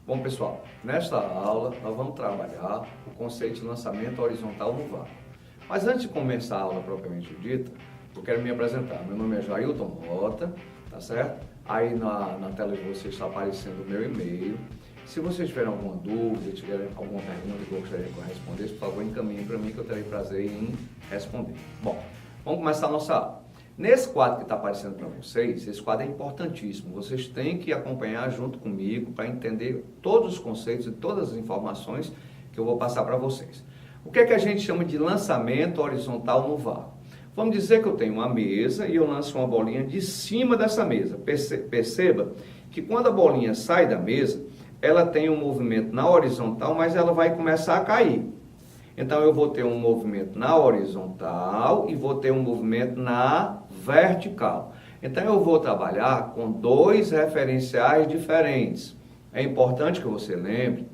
Bom, pessoal, nesta aula nós vamos trabalhar o conceito de lançamento horizontal no vácuo. Mas antes de começar a aula propriamente dita, eu quero me apresentar. Meu nome é Jailton Mota, tá certo? Aí na tela de vocês está aparecendo o meu e-mail. Se vocês tiverem alguma dúvida, tiverem alguma pergunta que eu gostaria que eu respondesse, por favor, encaminhe para mim que eu terei prazer em responder. Bom, vamos começar a nossa aula. Nesse quadro que está aparecendo para vocês, esse quadro é importantíssimo. Vocês têm que acompanhar junto comigo para entender todos os conceitos e todas as informações que eu vou passar para vocês. O que é que a gente chama de lançamento horizontal no vácuo? Vamos dizer que eu tenho uma mesa e eu lanço uma bolinha de cima dessa mesa. Perceba que quando a bolinha sai da mesa, ela tem um movimento na horizontal, mas ela vai começar a cair. Então, eu vou ter um movimento na horizontal e vou ter um movimento na vertical. Então, eu vou trabalhar com dois referenciais diferentes. É importante que você lembre,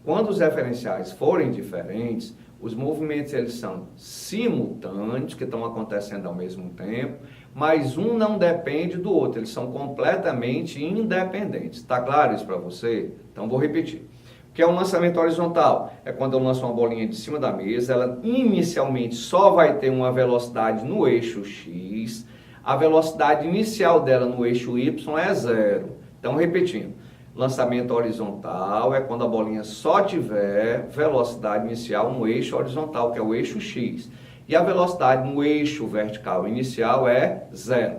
quando os referenciais forem diferentes, os movimentos eles são simultâneos, que estão acontecendo ao mesmo tempo, mas um não depende do outro, eles são completamente independentes. Está claro isso para você? Então, vou repetir. O que é um lançamento horizontal? É quando eu lanço uma bolinha de cima da mesa, ela inicialmente só vai ter uma velocidade no eixo X, a velocidade inicial dela no eixo Y é zero. Então, repetindo, lançamento horizontal é quando a bolinha só tiver velocidade inicial no eixo horizontal, que é o eixo X, e a velocidade no eixo vertical inicial é zero.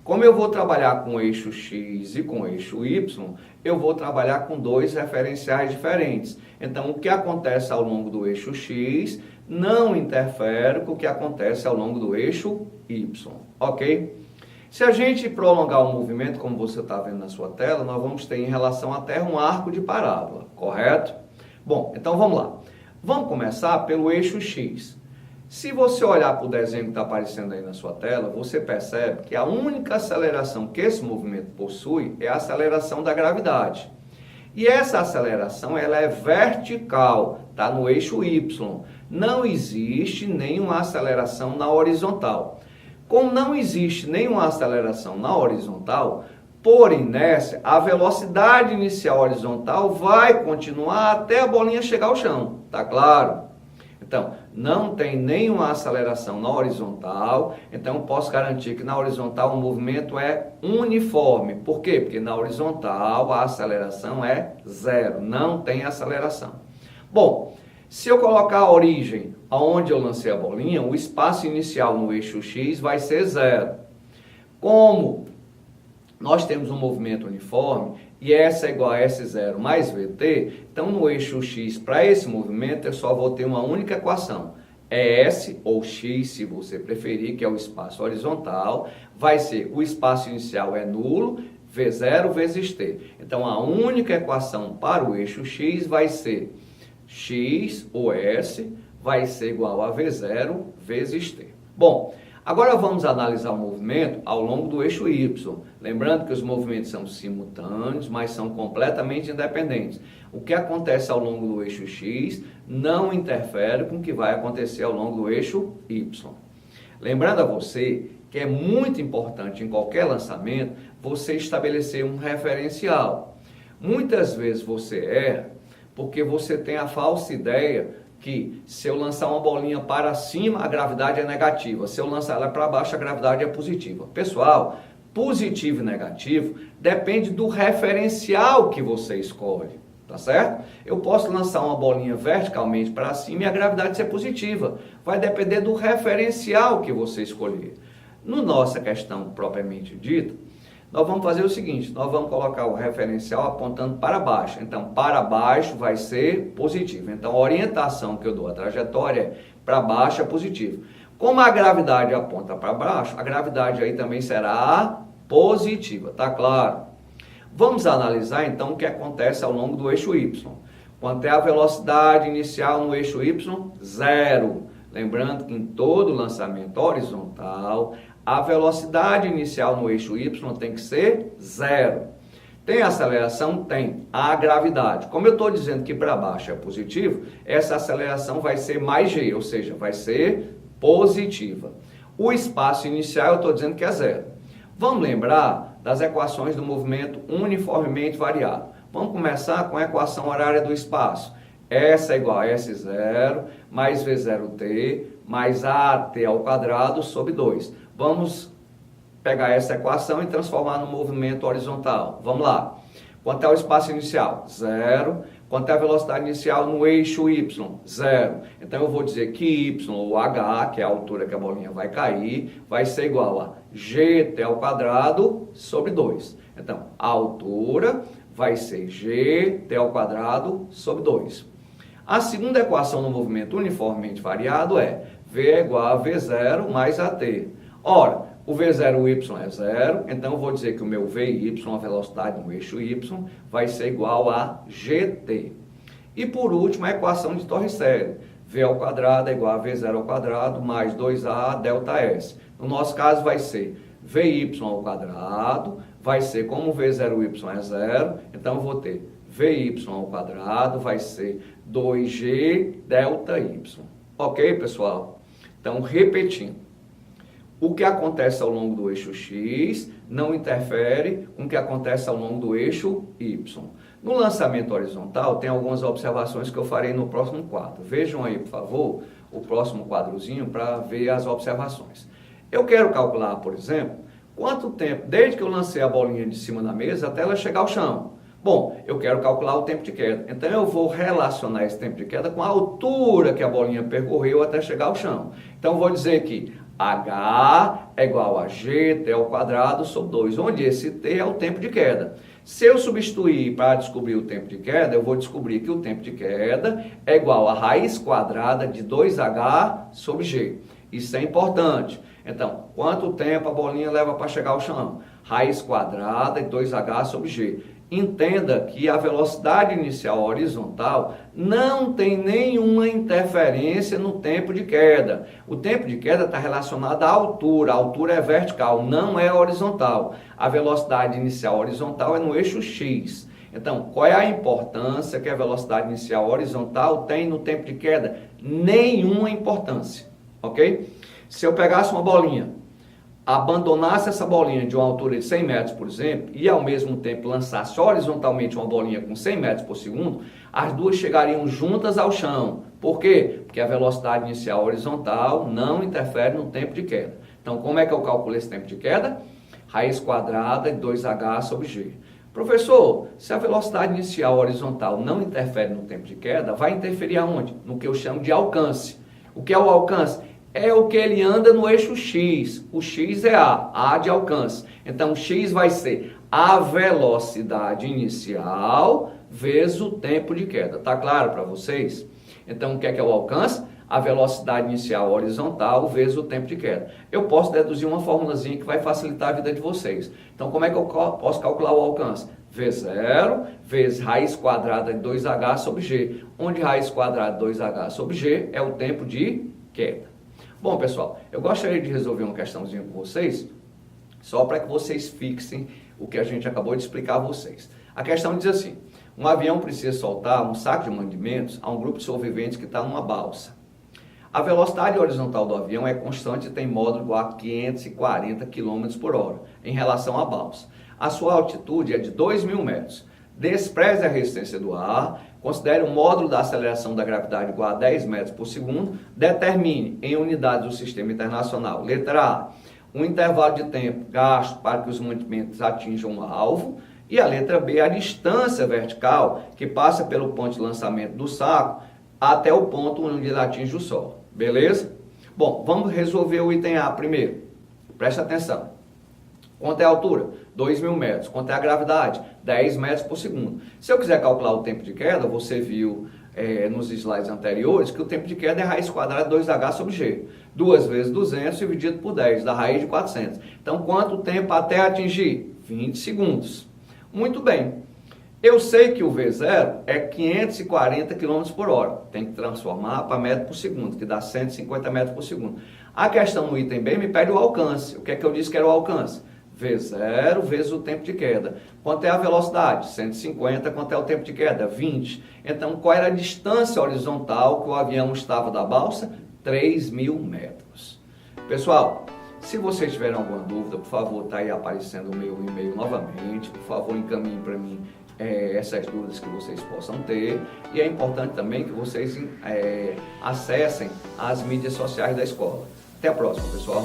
Como eu vou trabalhar com o eixo X e com o eixo Y, eu vou trabalhar com dois referenciais diferentes. Então, o que acontece ao longo do eixo X não interfere com o que acontece ao longo do eixo Y, ok? Se a gente prolongar o movimento, como você está vendo na sua tela, nós vamos ter em relação à Terra um arco de parábola, correto? Bom, então vamos lá. Vamos começar pelo eixo X. Se você olhar para o desenho que está aparecendo aí na sua tela, você percebe que a única aceleração que esse movimento possui é a aceleração da gravidade. E essa aceleração ela é vertical, está no eixo Y. Não existe nenhuma aceleração na horizontal. Como não existe nenhuma aceleração na horizontal, por inércia, a velocidade inicial horizontal vai continuar até a bolinha chegar ao chão. Tá claro? Então, não tem nenhuma aceleração na horizontal, então eu posso garantir que na horizontal o movimento é uniforme. Por quê? Porque na horizontal a aceleração é zero, não tem aceleração. Bom, se eu colocar a origem aonde eu lancei a bolinha, o espaço inicial no eixo X vai ser zero. Como nós temos um movimento uniforme, e S é igual a S0 mais VT, então no eixo X, para esse movimento, eu só vou ter uma única equação. É S, ou X, se você preferir, que é o espaço horizontal, vai ser o espaço inicial é nulo, V0 vezes T. Então a única equação para o eixo X vai ser X, ou S, vai ser igual a V0 vezes T. Bom, agora vamos analisar o movimento ao longo do eixo Y. Lembrando que os movimentos são simultâneos, mas são completamente independentes. O que acontece ao longo do eixo X não interfere com o que vai acontecer ao longo do eixo Y. Lembrando a você que é muito importante em qualquer lançamento você estabelecer um referencial. Muitas vezes você erra porque você tem a falsa ideia que se eu lançar uma bolinha para cima, a gravidade é negativa. Se eu lançar ela para baixo, a gravidade é positiva. Pessoal, positivo e negativo depende do referencial que você escolhe, tá certo? Eu posso lançar uma bolinha verticalmente para cima e a gravidade ser positiva. Vai depender do referencial que você escolher. No nossa questão propriamente dita, nós vamos fazer o seguinte, nós vamos colocar o referencial apontando para baixo. Então, para baixo vai ser positivo. Então, a orientação que eu dou, a trajetória é para baixo é positivo. Como a gravidade aponta para baixo, a gravidade aí também será positiva, tá claro? Vamos analisar então o que acontece ao longo do eixo Y. Quanto é a velocidade inicial no eixo Y? Zero. Lembrando que em todo lançamento horizontal, a velocidade inicial no eixo Y tem que ser zero. Tem aceleração? Tem. A gravidade. Como eu estou dizendo que para baixo é positivo, essa aceleração vai ser mais G, ou seja, vai ser positiva. O espaço inicial eu estou dizendo que é zero. Vamos lembrar das equações do movimento uniformemente variado. Vamos começar com a equação horária do espaço. S é igual a S0 mais V0t mais AT ao quadrado sobre 2. Vamos pegar essa equação e transformar no movimento horizontal. Vamos lá. Quanto é o espaço inicial? 0. Quanto é a velocidade inicial no eixo Y? 0. Então eu vou dizer que Y, ou H, que é a altura que a bolinha vai cair, vai ser igual a GT ao quadrado sobre 2. Então, a altura vai ser GT ao quadrado sobre 2. A segunda equação no movimento uniformemente variado é V é igual a V0 mais AT. Ora, o V0y é 0, então eu vou dizer que o meu VY, a velocidade no eixo Y, vai ser igual a GT. E por último, a equação de Torricelli. V ao quadrado é igual a V0 ao quadrado mais 2A delta S. No nosso caso vai ser VY ao quadrado, vai ser como o V0y é 0, então eu vou ter VY ao quadrado, vai ser 2G delta Y. Ok, pessoal? Então, repetindo. O que acontece ao longo do eixo X não interfere com o que acontece ao longo do eixo Y. No lançamento horizontal, tem algumas observações que eu farei no próximo quadro. Vejam aí, por favor, o próximo quadrozinho para ver as observações. Eu quero calcular, por exemplo, quanto tempo, desde que eu lancei a bolinha de cima da mesa até ela chegar ao chão. Bom, eu quero calcular o tempo de queda. Então, eu vou relacionar esse tempo de queda com a altura que a bolinha percorreu até chegar ao chão. Então, eu vou dizer que H é igual a GT ao quadrado sobre 2, onde esse T é o tempo de queda. Se eu substituir para descobrir o tempo de queda, eu vou descobrir que o tempo de queda é igual a raiz quadrada de 2H sobre G. Isso é importante. Então, quanto tempo a bolinha leva para chegar ao chão? Raiz quadrada de 2H sobre G. Entenda que a velocidade inicial horizontal não tem nenhuma interferência no tempo de queda. O tempo de queda está relacionado à altura. A altura é vertical, não é horizontal. A velocidade inicial horizontal é no eixo X. Então, qual é a importância que a velocidade inicial horizontal tem no tempo de queda? Nenhuma importância, ok? Se eu pegasse uma bolinha, abandonasse essa bolinha de uma altura de 100 metros, por exemplo, e ao mesmo tempo lançasse horizontalmente uma bolinha com 100 metros por segundo, as duas chegariam juntas ao chão. Por quê? Porque a velocidade inicial horizontal não interfere no tempo de queda. Então, como é que eu calculo esse tempo de queda? Raiz quadrada de 2H sobre G. Professor, se a velocidade inicial horizontal não interfere no tempo de queda, vai interferir aonde? No que eu chamo de alcance. O que é o alcance? É o que ele anda no eixo X. O X é A de alcance. Então, X vai ser a velocidade inicial vezes o tempo de queda. Tá claro para vocês? Então, o que é o alcance? A velocidade inicial horizontal vezes o tempo de queda. Eu posso deduzir uma formulazinha que vai facilitar a vida de vocês. Então, como é que eu posso calcular o alcance? V0 vezes raiz quadrada de 2H sobre G, onde raiz quadrada de 2H sobre G é o tempo de queda. Bom, pessoal, eu gostaria de resolver uma questãozinha com vocês, só para que vocês fixem o que a gente acabou de explicar a vocês. A questão diz assim: um avião precisa soltar um saco de mantimentos a um grupo de sobreviventes que está numa balsa. A velocidade horizontal do avião é constante e tem módulo igual a 540 km por hora em relação à balsa. A sua altitude é de 2.000 metros. Despreze a resistência do ar, considere o módulo da aceleração da gravidade igual a 10 metros por segundo, determine em unidades do sistema internacional. Letra A, um intervalo de tempo gasto para que os mantimentos atinjam o alvo. E a letra B, a distância vertical que passa pelo ponto de lançamento do saco até o ponto onde ele atinge o solo. Beleza? Bom, vamos resolver o item A primeiro. Presta atenção. Quanto é a altura? 2.000 metros. Quanto é a gravidade? 10 metros por segundo. Se eu quiser calcular o tempo de queda, você viu nos slides anteriores que o tempo de queda é raiz quadrada de 2H sobre G. 2 vezes 200 dividido por 10, dá raiz de 400. Então, quanto tempo até atingir? 20 segundos. Muito bem. Eu sei que o V0 é 540 km por hora. Tem que transformar para metro por segundo, que dá 150 metros por segundo. A questão no item B me pede o alcance. O que é que eu disse que era o alcance? V0 vezes o tempo de queda. Quanto é a velocidade? 150. Quanto é o tempo de queda? 20. Então, qual era a distância horizontal que o avião estava da balsa? 3.000 metros. Pessoal, se vocês tiverem alguma dúvida, por favor, está aí aparecendo o meu e-mail novamente. Por favor, encaminhe para mim essas dúvidas que vocês possam ter, e é importante também que vocês acessem as mídias sociais da escola. Até a próxima, pessoal!